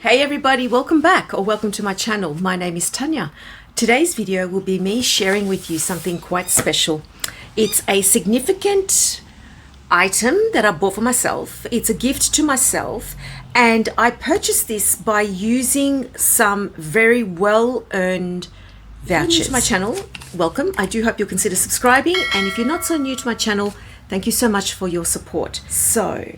Hey everybody, welcome back or welcome to my channel. My name is Tanya. Today's video will be me sharing with you something quite special. It's a significant item that I bought for myself. It's a gift to myself, and I purchased this by using some very well-earned vouchers. If you're new to my channel, welcome. I do hope you'll consider subscribing, and if you're not so new to my channel, thank you so much for your support. So,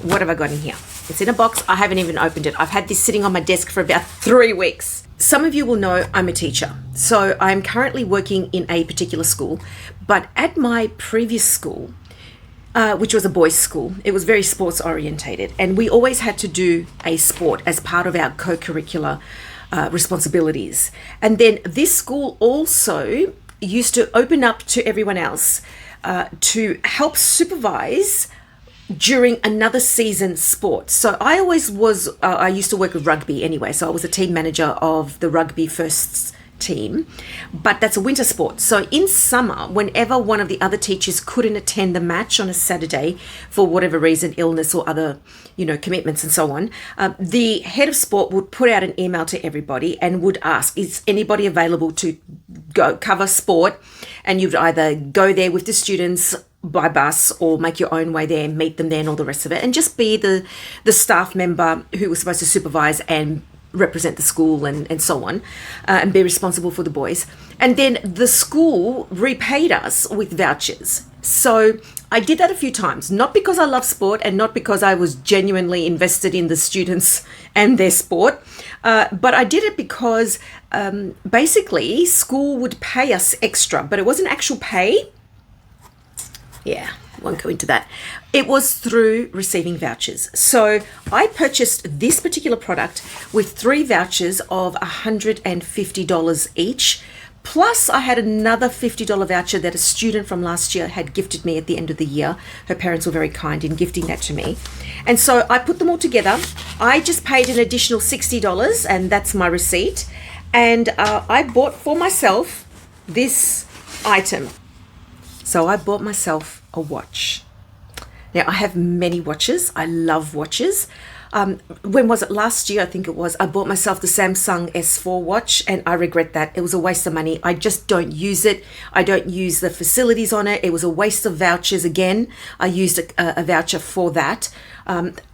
what have I got in here? It's in a box. I haven't even opened it. I've had this sitting on my desk for about 3 weeks. Some of you will know I'm a teacher. So I'm currently working in a particular school, but at my previous school, which was a boys' school, it was very sports orientated, and we always had to do a sport as part of our co-curricular responsibilities. And then this school also used to open up to everyone else to help supervise during another season's sport. So I always was, I used to work with rugby anyway, so I was a team manager of the rugby first team, but that's a winter sport. So in summer, whenever one of the other teachers couldn't attend the match on a Saturday for whatever reason, illness or other, commitments and so on, the head of sport would put out an email to everybody and would ask, is anybody available to go cover sport? And you'd either go there with the students by bus or make your own way there, meet them there and all the rest of it, and just be the staff member who was supposed to supervise and represent the school and so on, and be responsible for the boys. And then the school repaid us with vouchers. So I did that a few times, not because I love sport and not because I was genuinely invested in the students and their sport, but I did it because basically school would pay us extra, but it wasn't actual pay. Yeah, won't go into that. It was through receiving vouchers. So I purchased this particular product with 3 vouchers of $150 each. Plus I had another $50 voucher that a student from last year had gifted me at the end of the year. Her parents were very kind in gifting that to me. And so I put them all together. I just paid an additional $60, and that's my receipt. And I bought for myself this item. So I bought myself a watch. Now I have many watches. I love watches. When was it? Last year, I think it was. I bought myself the Samsung S4 watch, and I regret that. It was a waste of money. I just don't use it. I don't use the facilities on it. It was a waste of vouchers again. I used a voucher for that.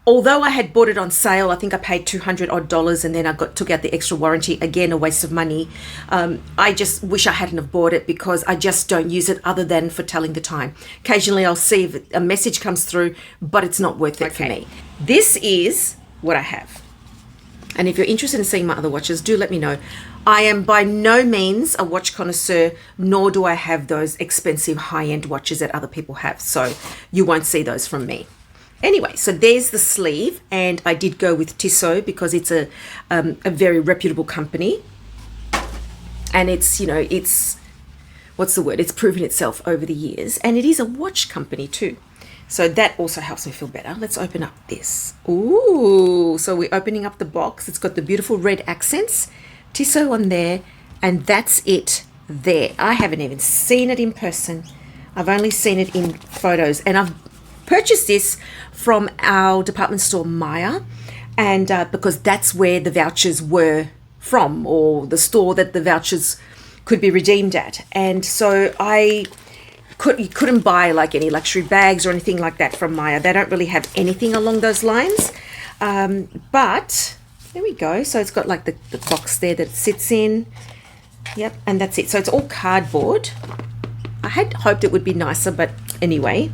Although I had bought it on sale, I think I paid $200 odd, and then I took out the extra warranty. Again, a waste of money. I just wish I hadn't have bought it because I just don't use it other than for telling the time. Occasionally I'll see if a message comes through, but it's not worth it for me. This is what I have. And if you're interested in seeing my other watches, do let me know. I am by no means a watch connoisseur, nor do I have those expensive high-end watches that other people have. So you won't see those from me. Anyway, so there's the sleeve, and I did go with Tissot because it's a very reputable company, and it's what's the word? It's proven itself over the years, and it is a watch company too. So that also helps me feel better. Let's open up this. Ooh, so we're opening up the box. It's got the beautiful red accents, Tissot on there, and that's it there. I haven't even seen it in person. I've only seen it in photos, and I've purchased this from our department store Maya, and because that's where the vouchers were from, or the store that the vouchers could be redeemed at. And so you couldn't buy like any luxury bags or anything like that from Maya. They don't really have anything along those lines, but there we go. So it's got like the box there that it sits in. Yep, and that's it. So it's all cardboard. I had hoped it would be nicer, but anyway.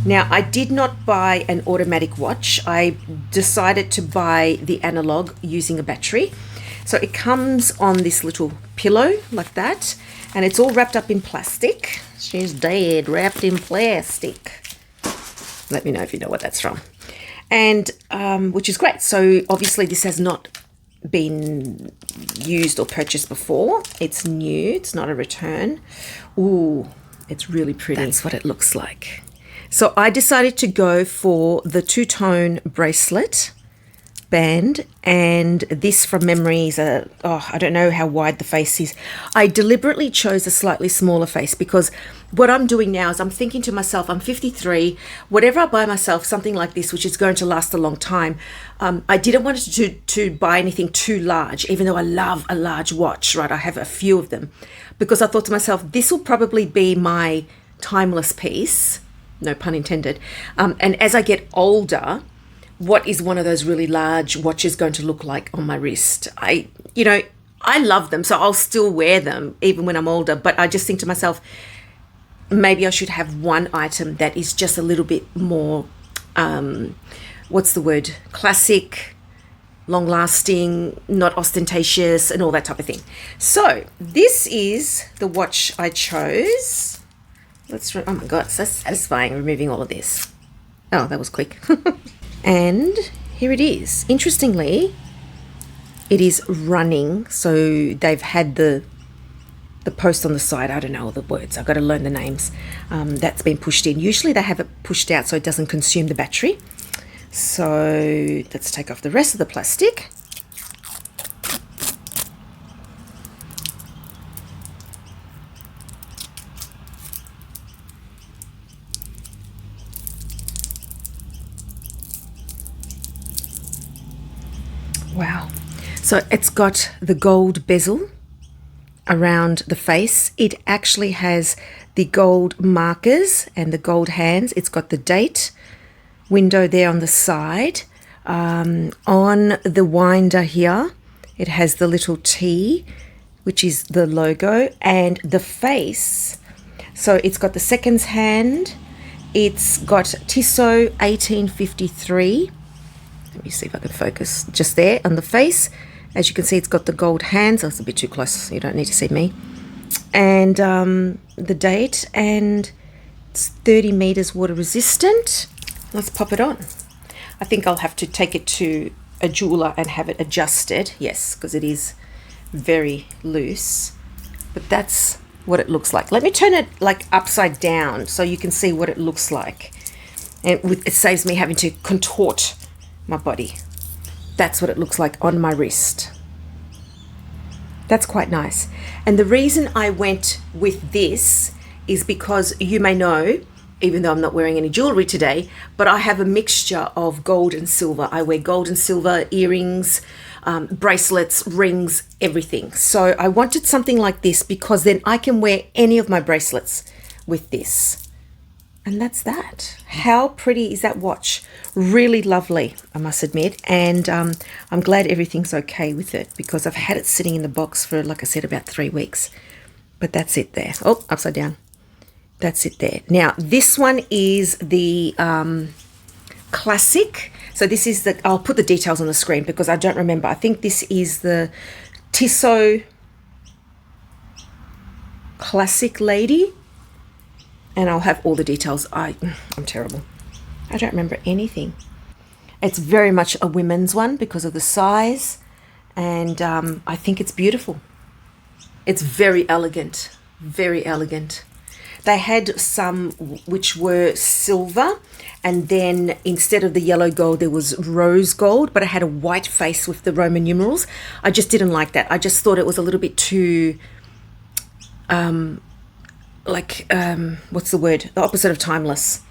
Now, I did not buy an automatic watch. I decided to buy the analog using a battery. So it comes on this little pillow like that, and it's all wrapped up in plastic. She's dead, wrapped in plastic. Let me know if you know what that's from. And which is great. So obviously this has not been used or purchased before. It's new. It's not a return. Ooh, it's really pretty. That's what it looks like. So I decided to go for the two-tone bracelet band, and this from memory is I don't know how wide the face is. I deliberately chose a slightly smaller face because what I'm doing now is I'm thinking to myself, I'm 53, whatever I buy myself, something like this, which is going to last a long time, I didn't want to buy anything too large, even though I love a large watch, right? I have a few of them, because I thought to myself, this will probably be my timeless piece, no pun intended. And as I get older, what is one of those really large watches going to look like on my wrist? I love them, so I'll still wear them even when I'm older, but I just think to myself, maybe I should have one item that is just a little bit more, classic, long-lasting, not ostentatious, and all that type of thing. So this is the watch I chose. Oh my God, it's so satisfying removing all of this. Oh, that was quick. And here it is. Interestingly, it is running, so they've had the post on the side, I don't know all the words, I've got to learn the names, that's been pushed in. Usually they have it pushed out so it doesn't consume the battery. So let's take off the rest of the plastic. Wow. So it's got the gold bezel around the face. It actually has the gold markers and the gold hands. It's got the date window there on the side. On the winder here, it has the little T, which is the logo, and the face. So it's got the seconds hand. It's got Tissot 1853. Let me see if I can focus just there on the face. As you can see, it's got the gold hands. Oh, it's a bit too close. You don't need to see me. And the date, and it's 30 meters water resistant. Let's pop it on. I think I'll have to take it to a jeweler and have it adjusted. Yes, because it is very loose. But that's what it looks like. Let me turn it like upside down so you can see what it looks like. And it saves me having to contort my body. That's what it looks like on my wrist. That's quite nice. And the reason I went with this is because you may know, even though I'm not wearing any jewelry today, but I have a mixture of gold and silver. I wear gold and silver earrings, bracelets, rings, everything. So I wanted something like this because then I can wear any of my bracelets with this. And that's that. How pretty is that watch? Really lovely, I must admit. And I'm glad everything's okay with it because I've had it sitting in the box for, like I said, about 3 weeks. But that's it there. Oh, upside down. That's it there. Now, this one is the classic. So this is the, I'll put the details on the screen because I don't remember. I think this is the Tissot Classic Lady. And I'll have all the details. I'm terrible. I don't remember anything. It's very much a women's one because of the size. And I think it's beautiful. It's very elegant. Very elegant. They had some which were silver. And then instead of the yellow gold, there was rose gold. But it had a white face with the Roman numerals. I just didn't like that. I just thought it was a little bit too... what's the word? The opposite of timeless.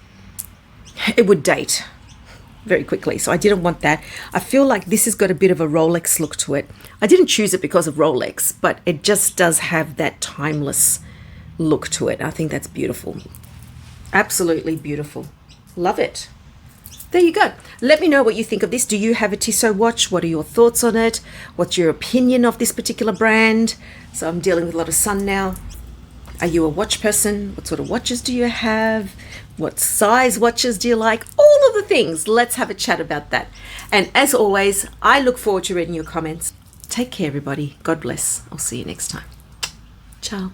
It would date very quickly. So I didn't want that. I feel like this has got a bit of a Rolex look to it. I didn't choose it because of Rolex, but it just does have that timeless look to it. I think that's beautiful. Absolutely beautiful. Love it. There you go. Let me know what you think of this. Do you have a Tissot watch? What are your thoughts on it? What's your opinion of this particular brand? So I'm dealing with a lot of sun now. Are you a watch person? What sort of watches do you have? What size watches do you like? All of the things. Let's have a chat about that. And as always, I look forward to reading your comments. Take care, everybody. God bless. I'll see you next time. Ciao.